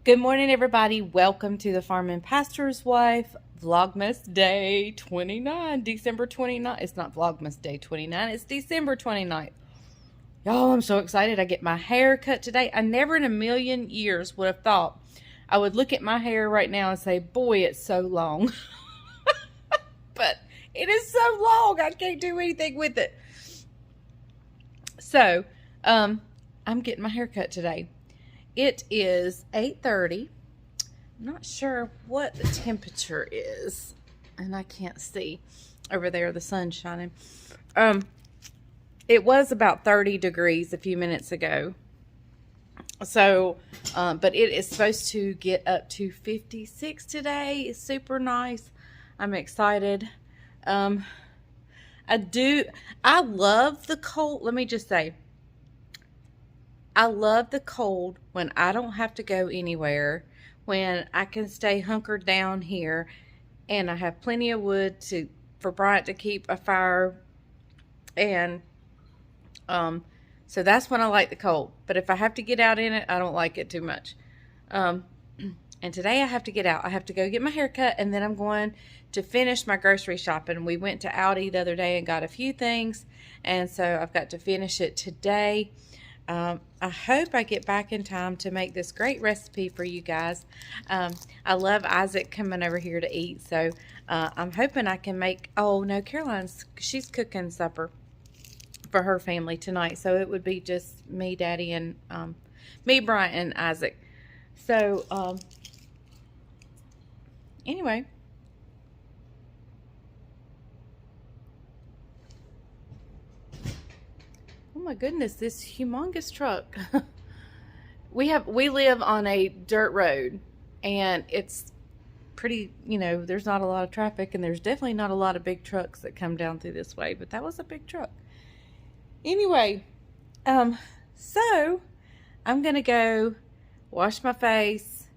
Good morning, everybody. Welcome to the Farm and Pastor's Wife Vlogmas Day 29, December 29. It's not Vlogmas Day 29, it's December 29th. Y'all, I'm so excited. I get my hair cut today. I never in a million years would have thought I would look at my hair right now and say, boy, it's so long. But it is so long, I can't do anything with it. So, I'm getting my hair cut today. It is 8:30. I'm not sure what the temperature is, and I can't see over there. The sun's shining. It was about 30 degrees a few minutes ago. So, but it is supposed to get up to 56 today. It's super nice. I'm excited. I love the cold. Let me just say, I love the cold when I don't have to go anywhere, when I can stay hunkered down here, and I have plenty of wood for Bryant to keep a fire, and so that's when I like the cold. But if I have to get out in it, I don't like it too much. And today I have to get out. I have to go get my hair cut, and then I'm going to finish my grocery shopping. We went to Aldi the other day and got a few things, and so I've got to finish it today. I hope I get back in time to make this great recipe for you guys. I love Isaac coming over here to eat, so I'm hoping I can make, oh no, she's cooking supper for her family tonight, so it would be just me, Daddy, and me, Bryant, and Isaac. So, anyway. Oh my goodness, this humongous truck. We live on a dirt road, and it's pretty, there's not a lot of traffic, and there's definitely not a lot of big trucks that come down through this way, but that was a big truck. Anyway, so I'm gonna go wash my face,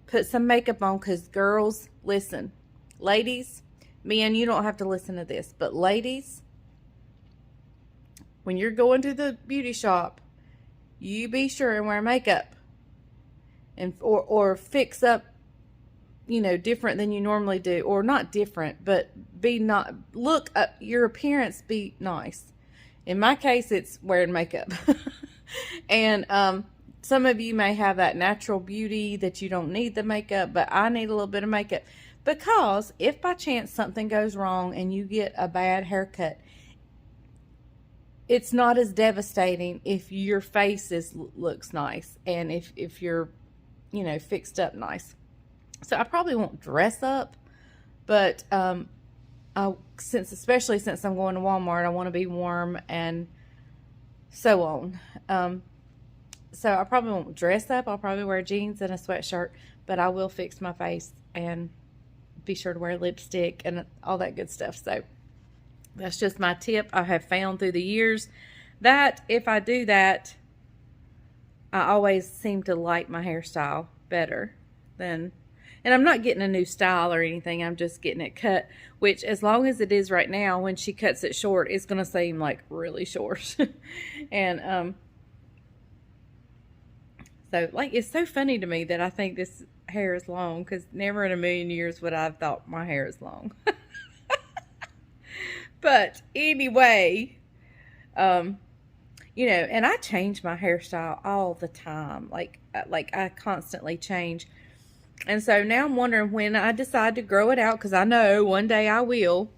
put some makeup on, because girls, listen, ladies, men, you don't have to listen to this, but ladies, when you're going to the beauty shop, you be sure and wear makeup, and or fix up, different than you normally do, or not different, but look up your appearance, be nice. In my case, it's wearing makeup. And some of you may have that natural beauty that you don't need the makeup, but I need a little bit of makeup, because if by chance something goes wrong and you get a bad haircut, it's not as devastating if your face looks nice, and if you're, fixed up nice. So I probably won't dress up, but especially since I'm going to Walmart, I want to be warm and so on. So I probably won't dress up. I'll probably wear jeans and a sweatshirt, but I will fix my face and be sure to wear lipstick and all that good stuff. So that's just my tip I have found through the years, that if I do that, I always seem to like my hairstyle better than, and I'm not getting a new style or anything, I'm just getting it cut, which, as long as it is right now, when she cuts it short, it's going to seem like really short. And so, like, it's so funny to me that I think this hair is long, because never in a million years would I have thought my hair is long. But anyway, and I change my hairstyle all the time. Like I constantly change. And so now I'm wondering, when I decide to grow it out, because I know one day I will,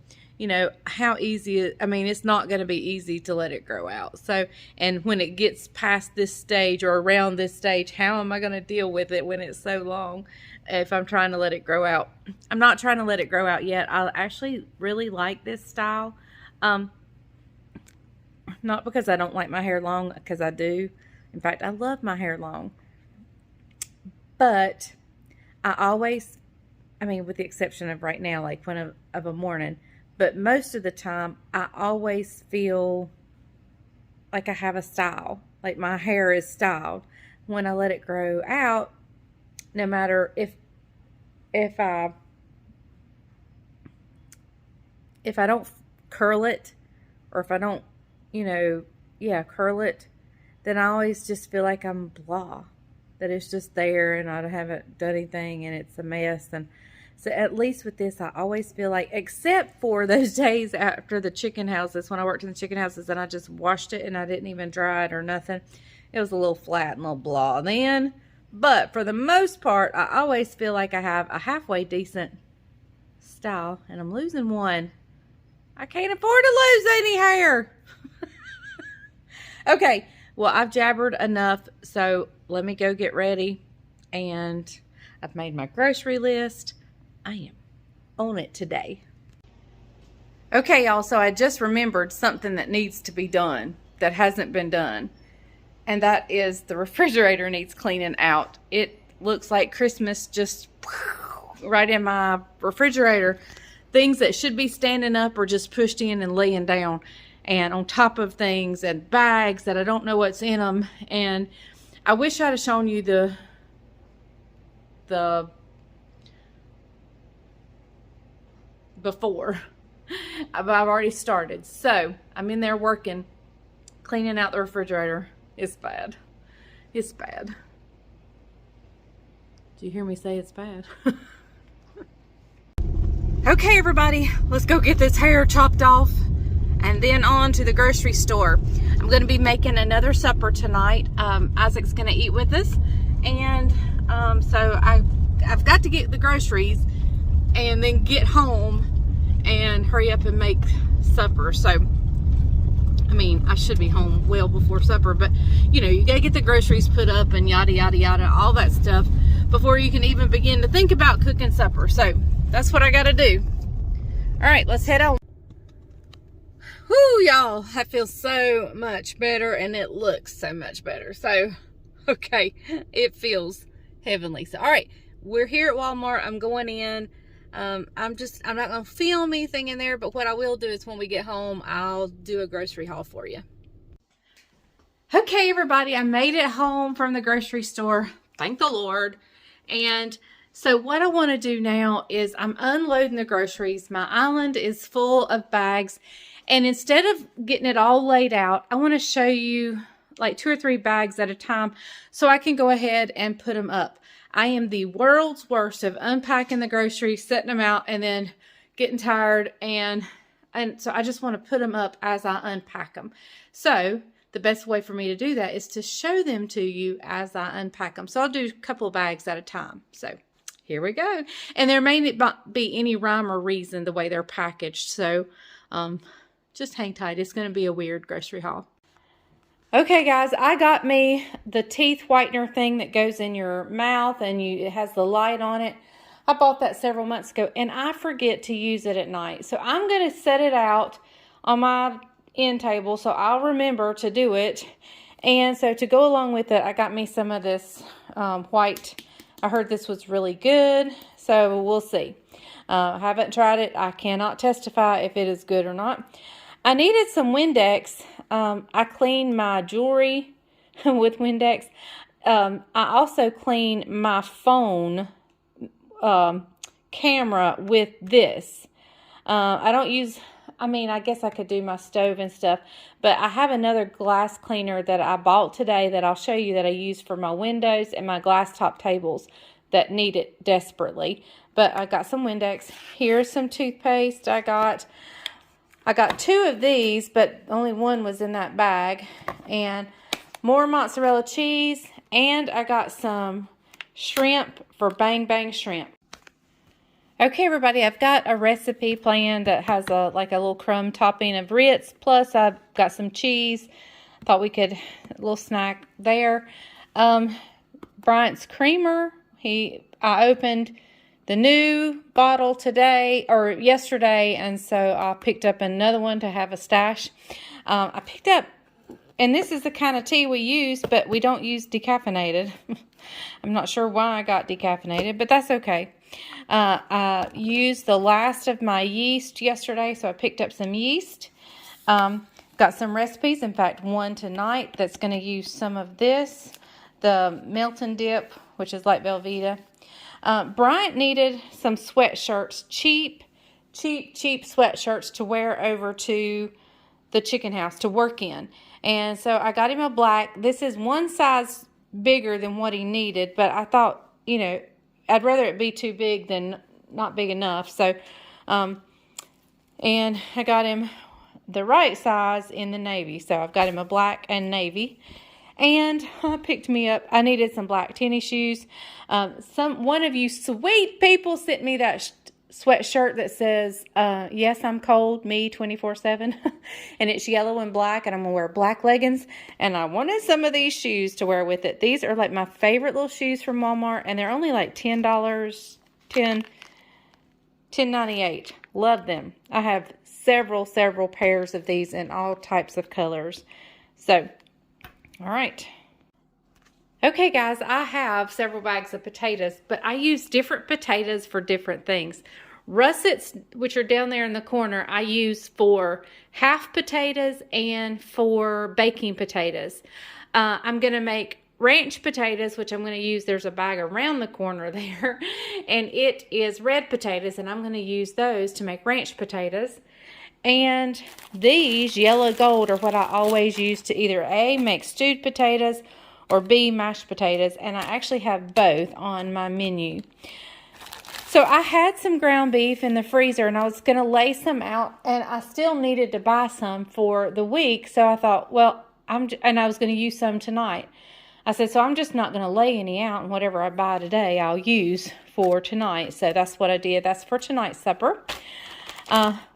how easy it's not going to be easy to let it grow out. So, and when it gets past this stage or around this stage, how am I going to deal with it when it's so long, if I'm trying to let it grow out? I'm not trying to let it grow out yet. I actually really like this style. Not because I don't like my hair long, because I do. In fact, I love my hair long. But I always, with the exception of right now, like of a morning, but most of the time, I always feel like I have a style. Like my hair is styled. When I let it grow out, no matter if I don't curl it, or if I don't, curl it, then I always just feel like I'm blah. that it's just there and I haven't done anything and it's a mess. And so at least with this, I always feel like, except for those days after the chicken houses, when I worked in the chicken houses and I just washed it and I didn't even dry it or nothing. It was a little flat and a little blah then. But for the most part, I always feel like I have a halfway decent style. And I'm losing one. I can't afford to lose any hair. Okay, well, I've jabbered enough, so let me go get ready. And I've made my grocery list. I am on it today. Okay, y'all, so I just remembered something that needs to be done that hasn't been done. And that is the refrigerator needs cleaning out. It looks like Christmas just right in my refrigerator. Things that should be standing up are just pushed in and laying down. And on top of things and bags that I don't know what's in them. And I wish I'd have shown you the before. But I've already started. So I'm in there working, cleaning out the refrigerator. It's bad. It's bad. Do you hear me say it's bad? Okay, everybody, let's go get this hair chopped off and then on to the grocery store. I'm going to be making another supper tonight. Isaac's going to eat with us. And so I've got to get the groceries and then get home and hurry up and make supper. So, I mean, I should be home well before supper, but you know, you got to get the groceries put up and yada, yada, yada, all that stuff before you can even begin to think about cooking supper. So that's what I got to do. All right, let's head on. Whoo, y'all, I feel so much better and it looks so much better. So, okay, it feels heavenly. So, all right, we're here at Walmart. I'm going in. I'm not going to film anything in there, but what I will do is when we get home, I'll do a grocery haul for you. Okay, everybody, I made it home from the grocery store. Thank the Lord. And so what I want to do now is I'm unloading the groceries. My island is full of bags. And instead of getting it all laid out, I want to show you like 2 or 3 bags at a time so I can go ahead and put them up. I am the world's worst of unpacking the groceries, setting them out, and then getting tired. And so I just want to put them up as I unpack them. So the best way for me to do that is to show them to you as I unpack them. So I'll do a couple of bags at a time. So here we go. And there may not be any rhyme or reason the way they're packaged. So just hang tight. It's going to be a weird grocery haul. Okay, guys, I got me the teeth whitener thing that goes in your mouth and it has the light on it. I bought that several months ago and I forget to use it at night. So I'm going to set it out on my end table so I'll remember to do it. And so to go along with it, I got me some of this white. I heard this was really good, so we'll see. I haven't tried it. I cannot testify if it is good or not. I needed some Windex. I clean my jewelry with Windex. I also clean my phone camera with this. I don't use, I mean, I guess I could do my stove and stuff, but I have another glass cleaner that I bought today that I'll show you that I use for my windows and my glass top tables that need it desperately. But I got some Windex. Here's some toothpaste I got 2 of these, but only one was in that bag. And more mozzarella cheese. And I got some shrimp for Bang Bang Shrimp. Okay, everybody, I've got a recipe planned that has like a little crumb topping of Ritz. Plus, I've got some cheese. Thought we could, a little snack there. Bryant's creamer. I opened the new bottle today or yesterday, and so I picked up another one to have a stash. I picked up, and this is the kind of tea we use, but we don't use decaffeinated. I'm not sure why I got decaffeinated, but that's okay. I used the last of my yeast yesterday, so I picked up some yeast. Got some recipes, in fact, one tonight that's going to use some of this. The Milton dip, which is like Velveeta. Bryant needed some sweatshirts, cheap sweatshirts to wear over to the chicken house to work in. And so I got him a black. This is one size bigger than what he needed, but I thought, you know, I'd rather it be too big than not big enough. So, and I got him the right size in the navy. So I've got him a black and navy. And I picked me up, I needed some black tennis shoes. One of you sweet people sent me that sweatshirt that says, yes, I'm cold, me 24/7. And it's yellow and black, and I'm gonna wear black leggings. And I wanted some of these shoes to wear with it. These are like my favorite little shoes from Walmart, and they're only like $10, $10.98. Love them. I have several pairs of these in all types of colors. So, all right. Okay, guys, I have several bags of potatoes, but I use different potatoes for different things. Russets, which are down there in the corner, I use for half potatoes and for baking potatoes. I'm going to make ranch potatoes, which I'm going to use. There's a bag around the corner there, and it is red potatoes, and I'm going to use those to make ranch potatoes. And these yellow gold are what I always use to either A, make stewed potatoes, or B, mashed potatoes. And I actually have both on my menu. So I had some ground beef in the freezer, and I was going to lay some out, and I still needed to buy some for the week. So I thought, well, and I was going to use some tonight. I said, so I'm just not going to lay any out, and whatever I buy today, I'll use for tonight. So that's what I did. That's for tonight's supper.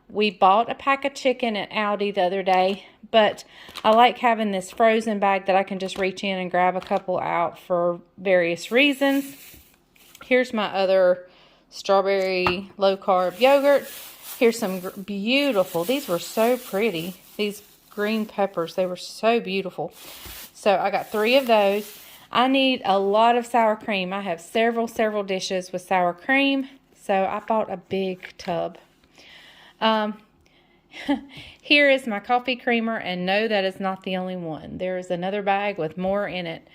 We bought a pack of chicken at Aldi the other day, but I like having this frozen bag that I can just reach in and grab a couple out for various reasons. Here's my other strawberry low-carb yogurt. Here's some beautiful, these were so pretty, these green peppers, they were so beautiful. So I got 3 of those. I need a lot of sour cream. I have several dishes with sour cream, so I bought a big tub. Here is my coffee creamer, and no, that is not the only one. There is another bag with more in it.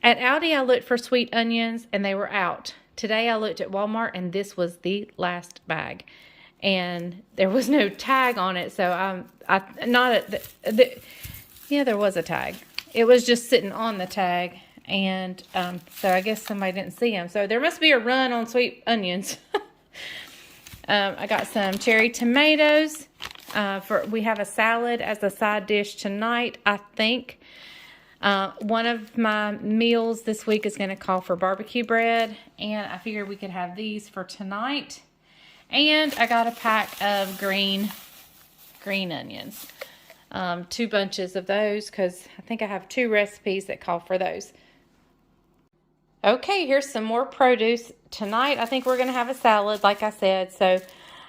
At Aldi, I looked for sweet onions, and they were out. Today, I looked at Walmart, and this was the last bag, and there was no tag on it. So yeah, there was a tag. It was just sitting on the tag, and so I guess somebody didn't see them. So there must be a run on sweet onions. I got some cherry tomatoes. We have a salad as a side dish tonight, I think. One of my meals this week is going to call for barbecue bread, and I figured we could have these for tonight. And I got a pack of green onions. 2 bunches of those, because I think I have 2 recipes that call for those. Okay, here's some more produce. Tonight, I think we're going to have a salad, like I said. So,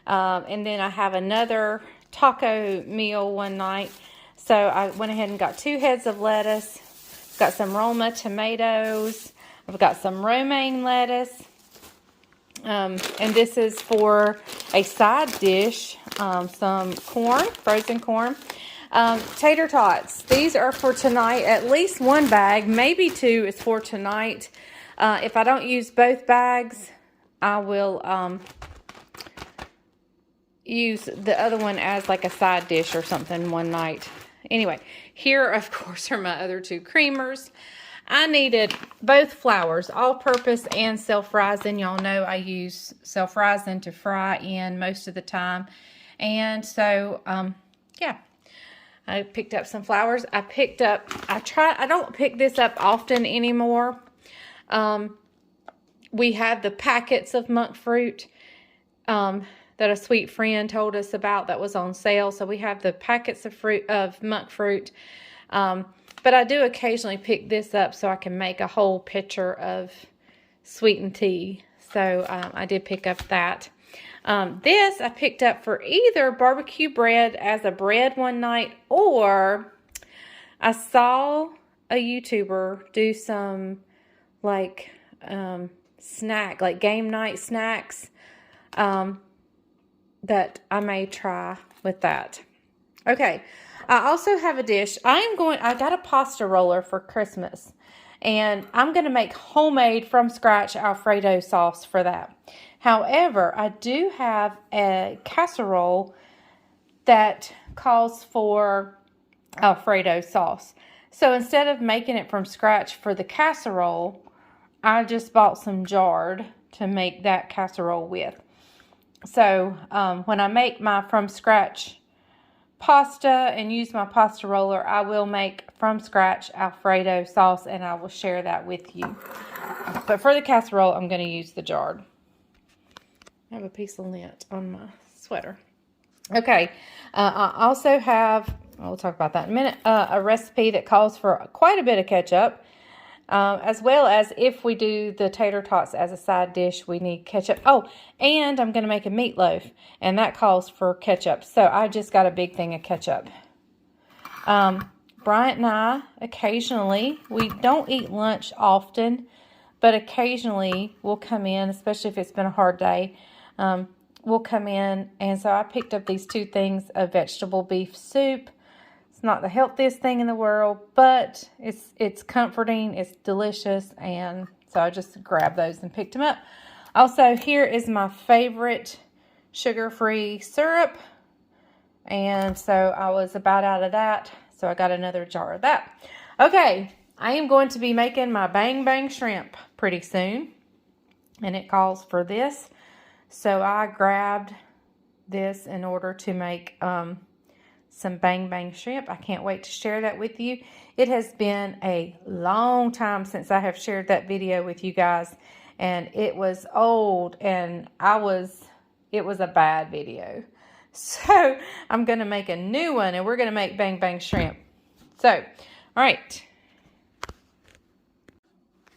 and then I have another taco meal one night. So I went ahead and got 2 heads of lettuce. Got some Roma tomatoes. I've got some romaine lettuce. And this is for a side dish. Some corn, frozen corn. Tater tots. These are for tonight. At least 1 bag, maybe 2 is for tonight. If I don't use both bags, I will use the other one as like a side dish or something one night. Anyway, here, of course, are my other 2 creamers. I needed both flours, all-purpose and self-rising. Y'all know I use self-rising to fry in most of the time. And so, yeah, I picked up some flours. I don't pick this up often anymore. We have the packets of monk fruit that a sweet friend told us about that was on sale. So we have the packets of monk fruit. But I do occasionally pick this up so I can make a whole pitcher of sweetened tea. So I did pick up that. This I picked up for either barbecue bread as a bread one night, or I saw a YouTuber do some like like game night snacks that I may try with that. Okay, I also have a dish. I got a pasta roller for Christmas, and I'm going to make homemade from scratch Alfredo sauce for that. However, I do have a casserole that calls for Alfredo sauce. So instead of making it from scratch for the casserole, I just bought some jarred to make that casserole with. So when I make my from scratch pasta and use my pasta roller, I will make from scratch Alfredo sauce, and I will share that with you. But for the casserole, I'm going to use the jarred. I have a piece of lint on my sweater. Okay, I also have, we'll talk about that in a minute, a recipe that calls for quite a bit of ketchup. As well as if we do the tater tots as a side dish, we need ketchup. Oh, and I'm going to make a meatloaf, and that calls for ketchup. So I just got a big thing of ketchup. Bryant and I, occasionally, we don't eat lunch often, but occasionally we'll come in, especially if it's been a hard day, we'll come in, and so I picked up these 2 things of vegetable beef soup. It's not the healthiest thing in the world, but it's comforting, it's delicious, and so I just grabbed those and picked them up. Also, here is my favorite sugar-free syrup, and so I was about out of that, so I got another jar of that. Okay, I am going to be making my bang bang shrimp pretty soon, and it calls for this. So I grabbed this in order to make some bang bang shrimp. I can't wait to share that with you. It has been a long time since I have shared that video with you guys, and it was old, and it was a bad video. So I'm going to make a new one, and we're going to make bang bang shrimp. So, all right.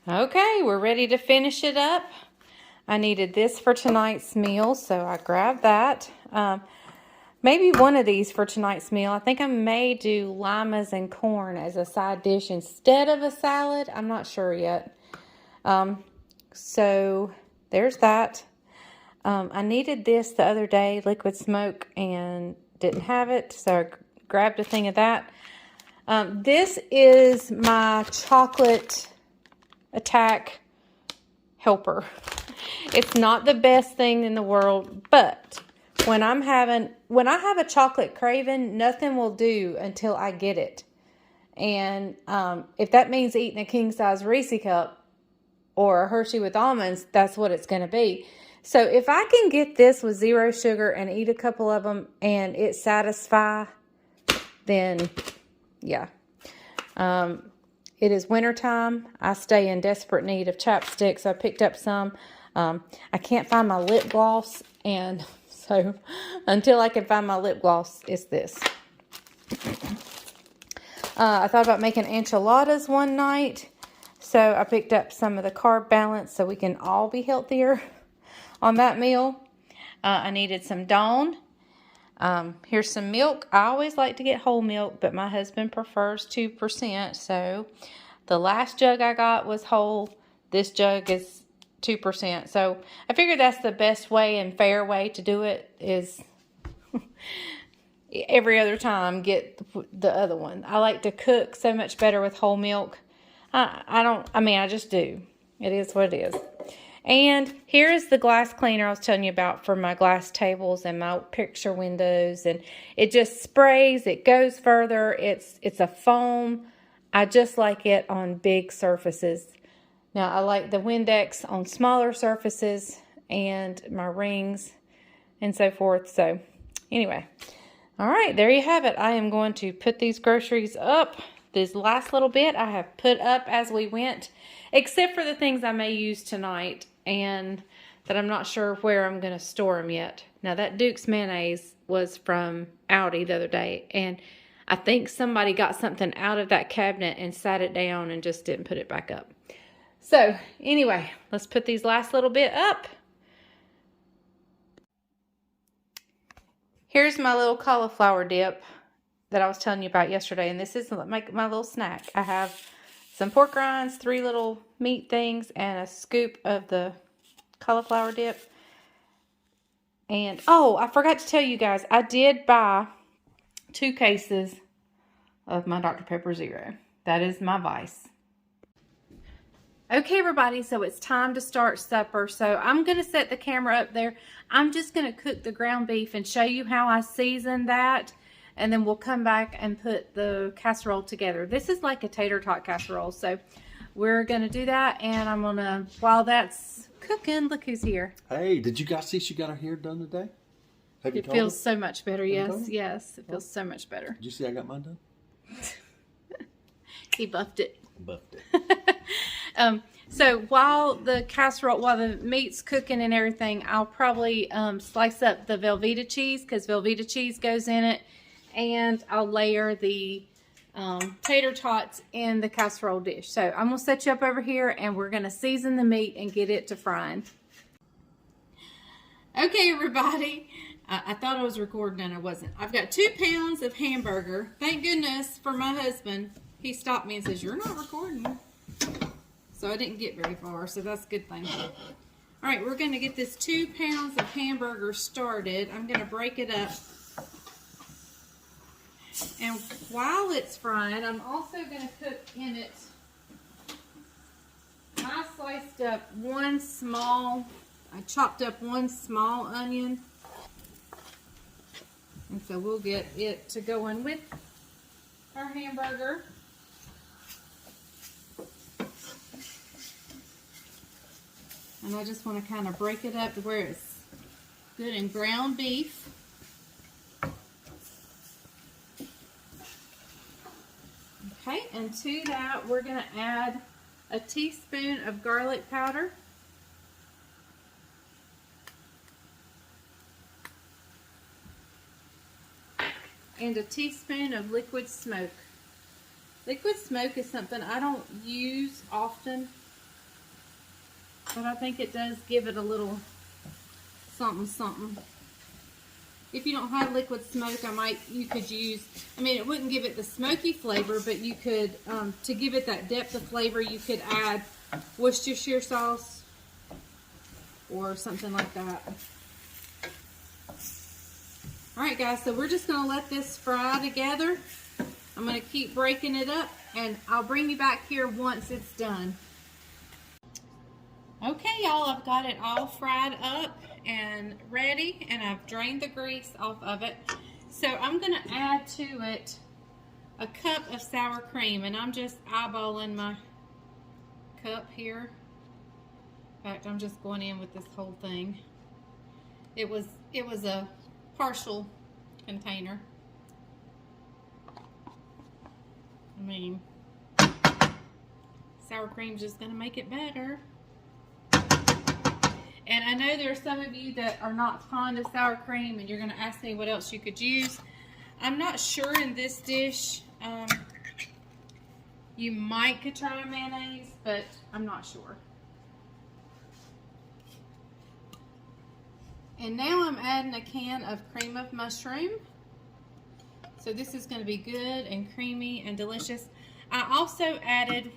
Okay, we're ready to finish it up. I needed this for tonight's meal, so I grabbed that. Maybe one of these for tonight's meal. I think I may do limas and corn as a side dish instead of a salad. I'm not sure yet. So there's that. I needed this the other day, liquid smoke, and didn't have it, so I grabbed a thing of that. This is my chocolate attack helper. It's not the best thing in the world, but when I have a chocolate craving, nothing will do until I get it. And if that means eating a king size Reese cup or a Hershey with almonds, that's what it's going to be. So if I can get this with 0 sugar and eat a couple of them and it satisfy, then yeah. It is wintertime. I stay in desperate need of chapstick, so I picked up some. I can't find my lip gloss, and so until I can find my lip gloss, it's this. I thought about making enchiladas one night, so I picked up some of the carb balance so we can all be healthier on that meal. I needed some Dawn. Here's some milk. I always like to get whole milk, but my husband prefers 2%. So the last jug I got was whole. This jug is 2%. So I figured that's the best way and fair way to do it is every other time get the other one. I like to cook so much better with whole milk. I just do. It is what it is. And here is the glass cleaner I was telling you about for my glass tables and my picture windows. And it just sprays. It goes further. It's a foam. I just like it on big surfaces. Now, I like the Windex on smaller surfaces and my rings and so forth. So, anyway. All right, there you have it. I am going to put these groceries up. This last little bit I have put up as we went, except for the things I may use tonight and that I'm not sure where I'm going to store them yet. Now, that Duke's mayonnaise was from Aldi the other day, and I think somebody got something out of that cabinet and sat it down and just didn't put it back up. So, anyway, let's put these last little bit up. Here's my little cauliflower dip that I was telling you about yesterday, and this is my little snack. I have some pork rinds, 3 little meat things, and a scoop of the cauliflower dip. And, oh, I forgot to tell you guys, I did buy 2 cases of my Dr. Pepper Zero. That is my vice. Okay, everybody, so it's time to start supper. So I'm going to set the camera up there. I'm just going to cook the ground beef and show you how I season that. and then we'll come back and put the casserole together. This is like a tater tot casserole, so we're gonna do that, and I'm gonna, while that's cooking, look who's here. Hey, did you guys see she got her hair done today? Have you It told feels her? so much better. Have you Yes, told her? yes, it feels so much better. Did you see I got mine done? He buffed it. Buffed it. So while the meat's cooking and everything, I'll probably slice up the Velveeta cheese, because Velveeta cheese goes in it, and I'll layer the tater tots in the casserole dish. So I'm gonna set you up over here, and we're gonna season the meat and get it to frying. Okay, everybody. I thought I was recording and I wasn't. I've got 2 pounds of hamburger. Thank goodness for my husband. He stopped me and says, "You're not recording." So I didn't get very far, so that's a good thing. All right, we're going to get this 2 pounds of hamburger started. I'm going to break it up. And while it's frying, I'm also going to cook in it. I chopped up one small onion. And so we'll get it to go in with our hamburger. And I just want to kind of break it up to where it's good in ground beef. Okay, and to that we're going to add a teaspoon of garlic powder. And a teaspoon of liquid smoke. Liquid smoke is something I don't use often, but I think it does give it a little something something. If you don't have liquid smoke, you could use, it wouldn't give it the smoky flavor, but you could, to give it that depth of flavor, you could add Worcestershire sauce or something like that. Alright guys, so we're just going to let this fry together. I'm going to keep breaking it up, and I'll bring you back here once it's done. Okay y'all, I've got it all fried up and ready, and I've drained the grease off of it. So I'm going to add to it a cup of sour cream, and I'm just eyeballing my cup here. In fact, I'm just going in with this whole thing. It was a partial container. Sour cream's just gonna make it better. And I know there's some of you that are not fond of sour cream, and you're gonna ask me what else you could use. I'm not sure in this dish. You might could try mayonnaise, but I'm not sure. And now I'm adding a can of cream of mushroom. So this is going to be good and creamy and delicious. I also added,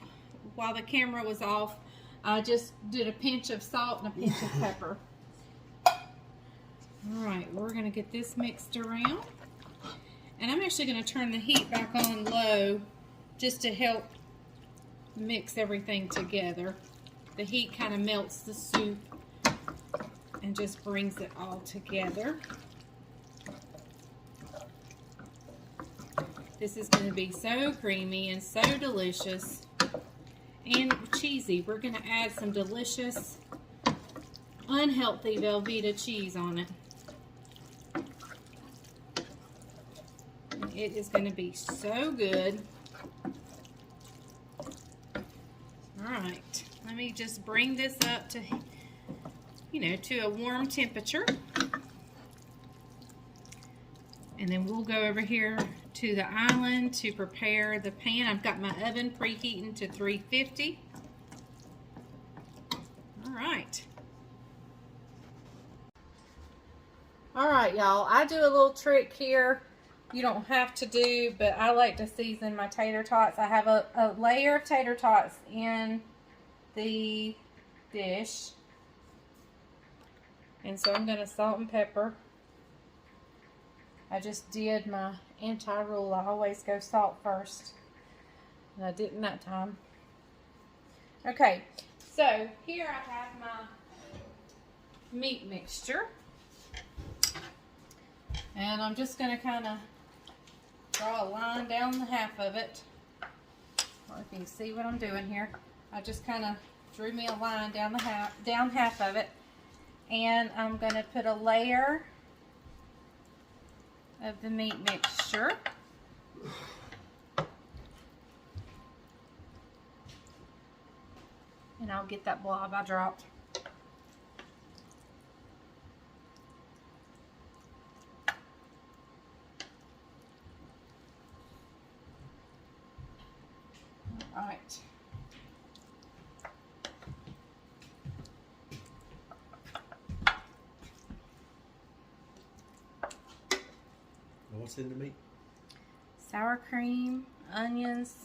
while the camera was off, I just did a pinch of salt and a pinch of pepper. Alright, we're going to get this mixed around. And I'm actually going to turn the heat back on low just to help mix everything together. The heat kind of melts the soup and just brings it all together. This is going to be so creamy and so delicious and cheesy. We're going to add some delicious, unhealthy Velveeta cheese on it. And it is going to be so good. Alright, let me just bring this up to, to a warm temperature. And then we'll go over here to the island to prepare the pan. I've got my oven preheating to 350. Alright. Alright, y'all. I do a little trick here. You don't have to do, but I like to season my tater tots. I have a layer of tater tots in the dish. And so I'm going to salt and pepper. I just did my anti-rule. I always go salt first. And I didn't that time. Okay, so here I have my meat mixture. And I'm just going to kind of draw a line down the half of it. Or if you can see what I'm doing here, I just kind of drew me a line down the half of it, and I'm going to put a layer of the meat mixture. And I'll get that blob I dropped. All right. What's in the meat? Sour cream, onions,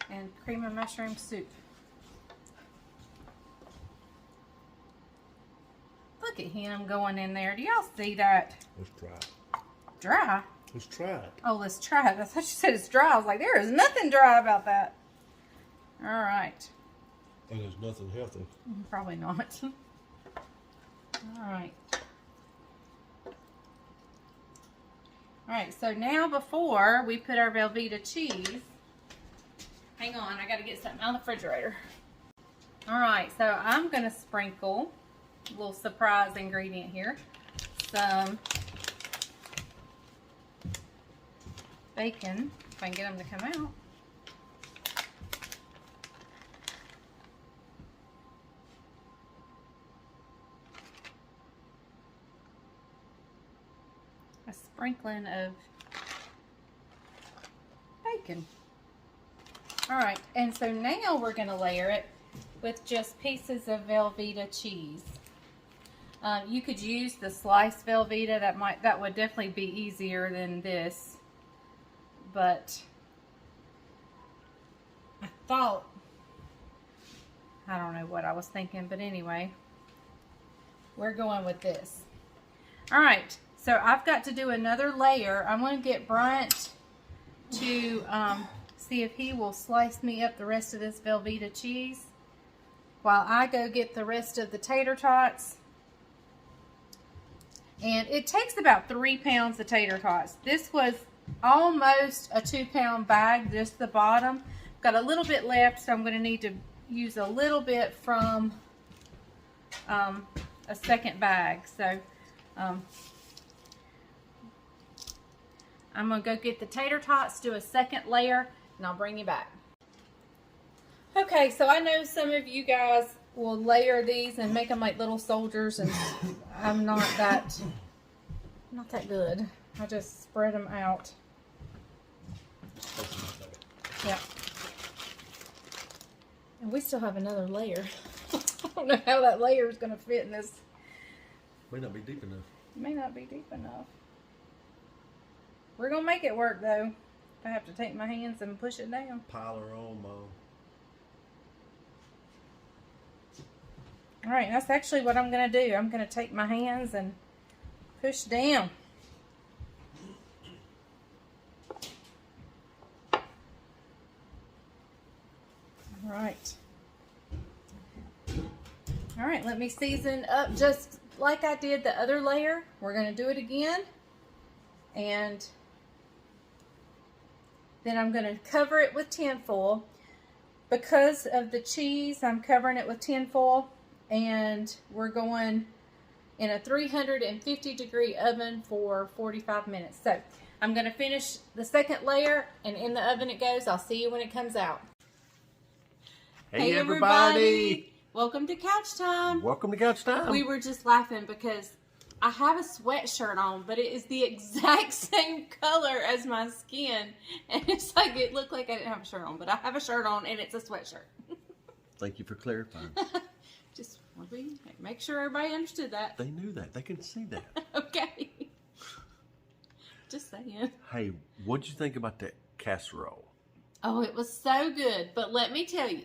and cream of mushroom soup. Look at him going in there. Do y'all see that? Let's try it. Dry? Let's try it. Oh, let's try it. I thought you said it's dry. I was like, there is nothing dry about that. All right. And there's nothing healthy. Probably not. All right. All right, so now before we put our Velveeta cheese, hang on, I got to get something out of the refrigerator. All right, so I'm going to sprinkle a little surprise ingredient here. Some bacon, if I can get them to come out. A sprinkling of bacon. All right, and so now we're going to layer it with just pieces of Velveeta cheese. You could use the sliced Velveeta. That would definitely be easier than this. But I thought, I don't know what I was thinking, but anyway, we're going with this. All right. So I've got to do another layer. I'm going to get Bryant to see if he will slice me up the rest of this Velveeta cheese while I go get the rest of the tater tots. And it takes about 3 pounds of tater tots. This was almost a 2-pound bag, just the bottom. Got a little bit left, so I'm going to need to use a little bit from a second bag. So I'm going to go get the tater tots, do a second layer, and I'll bring you back. Okay, so I know some of you guys will layer these and make them like little soldiers, and I'm not that good. I just spread them out. Yeah. And we still have another layer. I don't know how that layer is going to fit in this. May not be deep enough. May not be deep enough. We're going to make it work, though. I have to take my hands and push it down. Pile her on, Mom. All right, that's actually what I'm going to do. I'm going to take my hands and push down. All right. All right, let me season up just like I did the other layer. We're going to do it again. And then I'm going to cover it with tinfoil. Because of the cheese, I'm covering it with tinfoil. And we're going in a 350-degree oven for 45 minutes. So I'm going to finish the second layer, and in the oven it goes. I'll see you when it comes out. Hey everybody! Welcome to Couch Time. Welcome to Couch Time. We were just laughing because I have a sweatshirt on, but it is the exact same color as my skin. And it's like, it looked like I didn't have a shirt on, but I have a shirt on and it's a sweatshirt. Thank you for clarifying. Just want to make sure everybody understood that. They knew that. They could see that. Okay. Just saying. Hey, what'd you think about that casserole? Oh, it was so good. But let me tell you,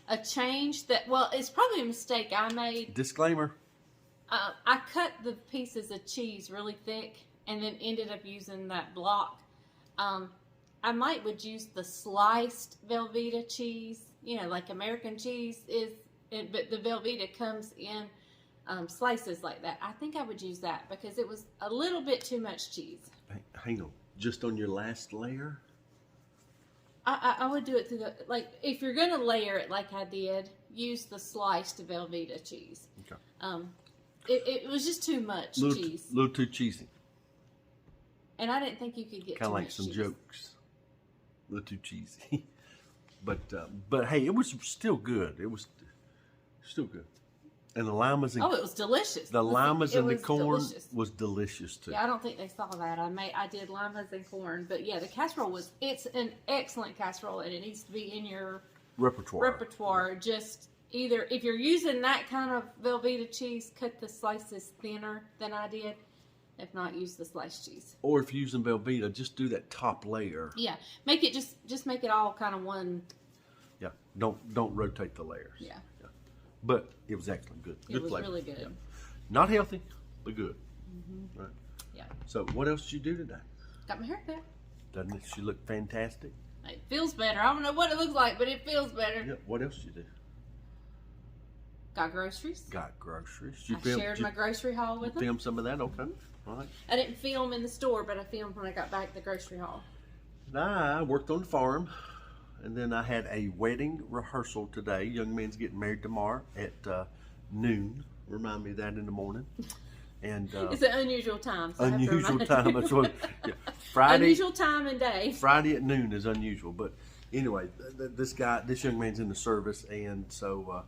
a change that, well, it's probably a mistake I made. Disclaimer. I cut the pieces of cheese really thick and then ended up using that block. I would use the sliced Velveeta cheese, you know, like American cheese is, but the Velveeta comes in slices like that. I think I would use that because it was a little bit too much cheese. Hang on. just on your last layer? I would do it through the, like, if you're going to layer it like I did, use the sliced Velveeta cheese. Okay. It was just too much cheese. A little too cheesy. And I didn't think you could get kind of like much some cheese. jokes. A little too cheesy. But hey, it was still good. It was still good. And the limas and it was delicious. the limas and the corn delicious. Was delicious too. Yeah, I don't think they saw that. I did limas and corn, but yeah, the casserole it's an excellent casserole, and it needs to be in your repertoire. Just either if you're using that kind of Velveeta cheese, cut the slices thinner than I did. If not, use the sliced cheese. Or if you're using Velveeta, just do that top layer. Yeah, make it just make it all kind of one. Yeah, don't rotate the layers. Yeah. But it was excellent. Good. It was flavor. really good. Yeah. Not healthy, but good. Mm-hmm. Right. Yeah. So what else did you do today? Got my hair cut. Doesn't it? She look fantastic. It feels better. I don't know what it looks like, but it feels better. Yeah. What else did you do? Got groceries. Got groceries. I shared my grocery haul with them. Film some of that? Okay. All right. I didn't film in the store, but I filmed when I got back the grocery haul. I worked on the farm, and then I had a wedding rehearsal today. Young man's getting married tomorrow at noon. Remind me of that in the morning. And it's an unusual time. So unusual time. That's what. Yeah. Friday. Unusual time and day. Friday at noon is unusual, but anyway, this young man's in the service, and so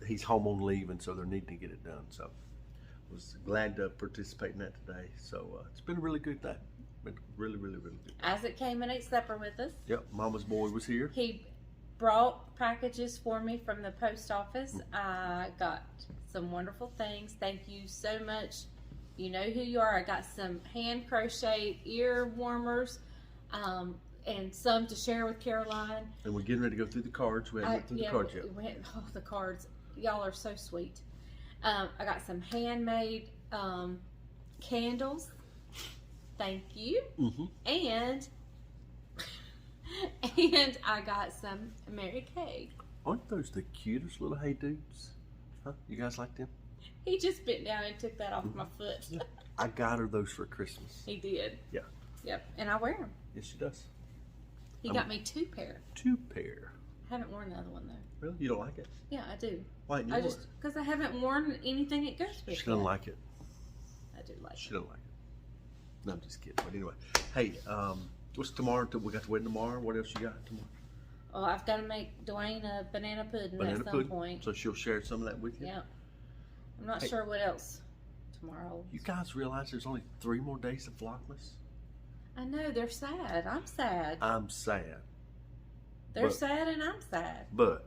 he's home on leave, and so they're needing to get it done. So I was glad to participate in that today. So it's been a really good day. Been really, really, really good. Isaac came and ate supper with us. Yep, Mama's boy was here. He brought packages for me from the post office. I got some wonderful things. Thank you so much. You know who you are. I got some hand crocheted ear warmers and some to share with Caroline. And we're getting ready to go through the cards. We haven't went through the cards yet. The cards. Y'all are so sweet. I got some handmade candles. Thank you. Mm-hmm. And I got some Mary Kay. Aren't those the cutest little hey dudes? Huh? You guys like them? He just bent down and took that off my foot. Yeah. I got her those for Christmas. He did. Yeah. Yep. And I wear them. Yes, she does. He got me 2 pair. 2 pair. I haven't worn the other one though. Really? You don't like it? Yeah, I do. Why? I just because I haven't worn anything it goes with. She doesn't like it. I do like it. She don't like it. No, I'm just kidding. But anyway, hey, what's tomorrow? We got the wedding tomorrow. What else you got tomorrow? Well, I've got to make Dwayne a banana pudding at some point. So she'll share some of that with you? Yeah. I'm not sure what else tomorrow. You guys realize there's only 3 more days of Vlogmas? I know, they're sad. I'm sad. I'm sad. They're sad and I'm sad. But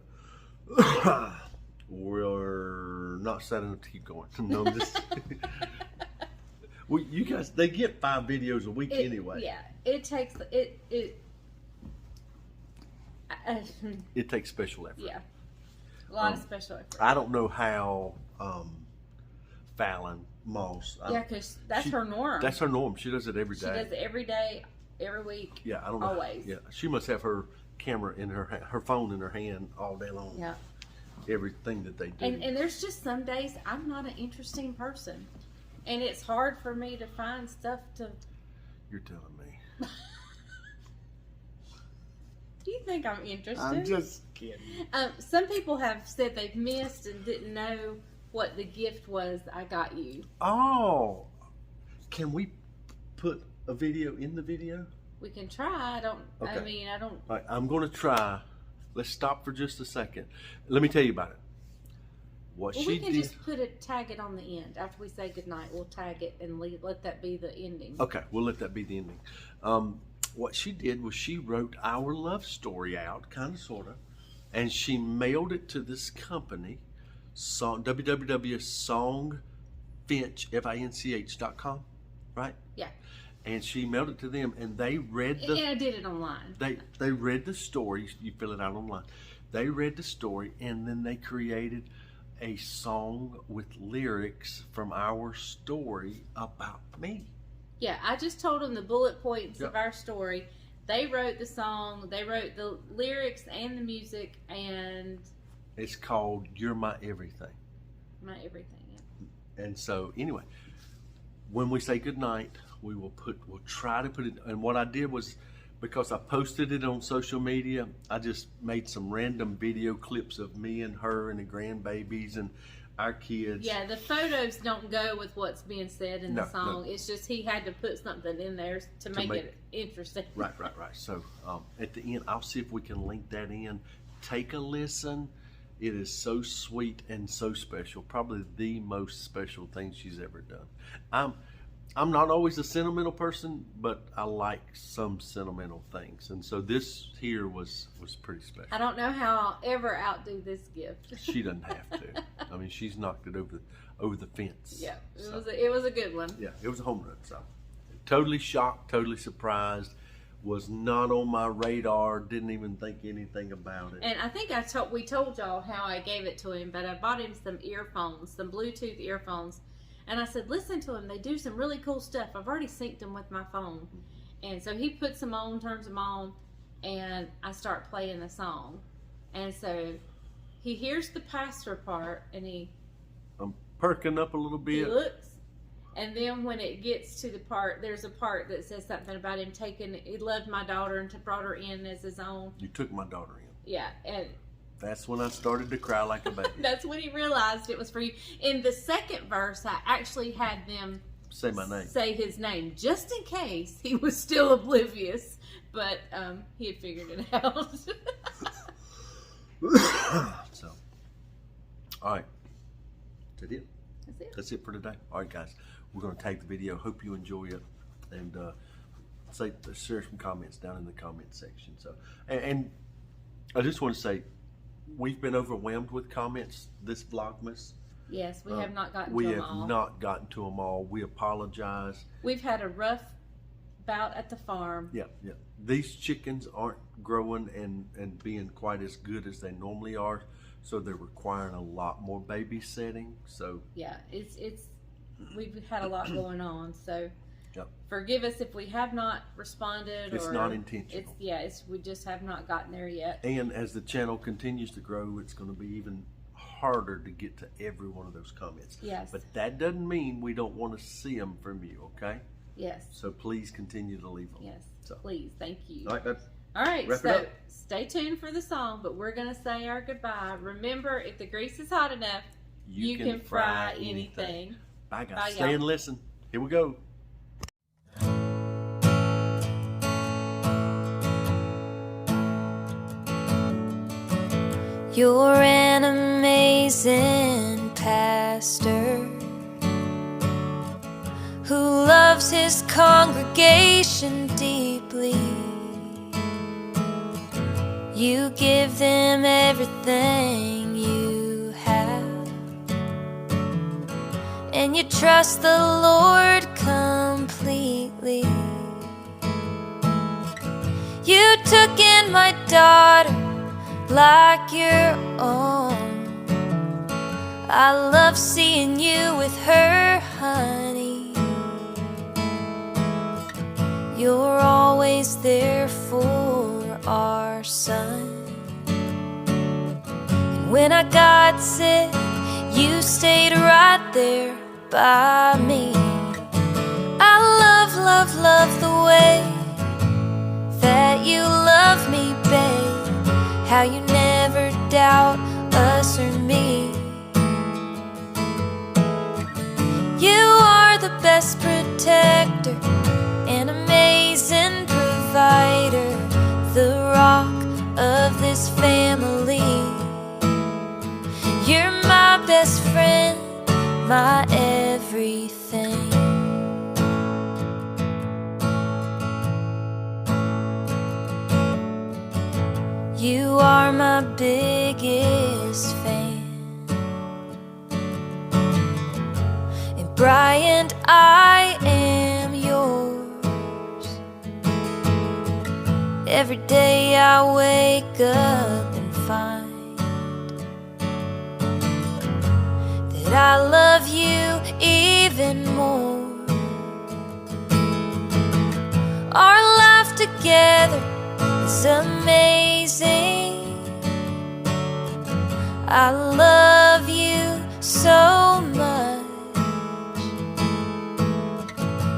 we're not sad enough to keep going. No, just well, you guys, they get 5 videos a week anyway. Yeah, it takes it takes special effort. Yeah, a lot of special effort. I don't know how Fallon Moss. Yeah, because that's her norm. That's her norm. She does it every day. She does it every day, every week. Yeah, I don't know. Always. Yeah, she must have her camera in her phone in her hand all day long. Yeah. Everything that they do. And there's just some days I'm not an interesting person, and it's hard for me to find stuff to. You're telling me. Do you think I'm interested? I'm just kidding. Some people have said they've missed and didn't know what the gift was I got you. Oh, can we put a video in the video? We can try. I don't. Okay. I don't. All right, I'm going to try. Let's stop for just a second. Let me tell you about it. What she we can did. just tag it on the end after we say goodnight. We'll tag it and let that be the ending. Okay, we'll let that be the ending. What she did was she wrote our love story out, kind of, sort of, and she mailed it to this company, www.songfinch.com, right? Yeah. And she mailed it to them, and they read the. And I did it online. They read the story. You fill it out online. They read the story, and then they created a song with lyrics from our story about me. Yeah, I just told them the bullet points of our story. They wrote the song. They wrote the lyrics and the music, and it's called "You're My Everything." My everything. Yeah. And so, anyway, when we say goodnight, we'll try to put it. And what I did was, because I posted it on social media, I just made some random video clips of me and her and the grandbabies and our kids. Yeah, the photos don't go with what's being said in the song. No. It's just he had to put something in there to make it interesting. Right. So at the end, I'll see if we can link that in. Take a listen. It is so sweet and so special. Probably the most special thing she's ever done. I'm not always a sentimental person, but I like some sentimental things, and so this here was pretty special. I don't know how I'll ever outdo this gift. She doesn't have to. I mean, she's knocked it over the fence. Yeah, it was a good one. Yeah, it was a home run. So totally shocked, totally surprised. Was not on my radar. Didn't even think anything about it. And I think we told y'all how I gave it to him, but I bought him some earphones, some Bluetooth earphones. And I said, listen to them. They do some really cool stuff. I've already synced them with my phone. And so he puts them on, turns them on, and I start playing the song. And so he hears the pastor part, and I'm perking up a little bit. He looks. And then when it gets to the part, there's a part that says something about him he loved my daughter and brought her in as his own. You took my daughter in. Yeah. And that's when I started to cry like a baby. That's when he realized it was for you. In the second verse, I actually had them say my name. Say his name, just in case he was still oblivious. But he had figured it out. So, all right. Is that it? That's it. That's it for today. All right, guys. We're going to take the video. Hope you enjoy it. And share some comments down in the comment section. So, and I just want to say, we've been overwhelmed with comments this Vlogmas. Yes, we have not gotten to them all. We have not gotten to them all. We apologize. We've had a rough bout at the farm. Yeah. These chickens aren't growing and being quite as good as they normally are, so they're requiring a lot more babysitting. So yeah, we've had a lot going on. So forgive us if we have not responded. It's not intentional. We just have not gotten there yet. And as the channel continues to grow, it's going to be even harder to get to every one of those comments. Yes. But that doesn't mean we don't want to see them from you, okay? Yes. So please continue to leave them. Yes. So please, thank you. All right, so stay tuned for the song, but we're going to say our goodbye. Remember, if the grease is hot enough, you can fry anything. Bye, guys. Stay and listen. Here we go. You're an amazing pastor who loves his congregation deeply. You give them everything you have, and you trust the Lord completely. You took in my daughter like your own. I love seeing you with her, honey. You're always there for our son. And when I got sick, you stayed right there by me. I love the way that you love me, babe. How you never doubt us or me. You are the best protector, an amazing provider, the rock of this family. You're my best friend, my everything. You are my biggest fan. And Bryant, I am yours. Every day I wake up and find that I love you even more. Our life together is amazing. I love you so much.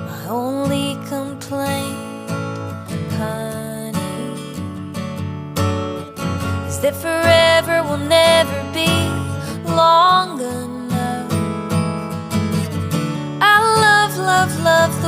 My only is that forever will never be long enough. I love, love, love the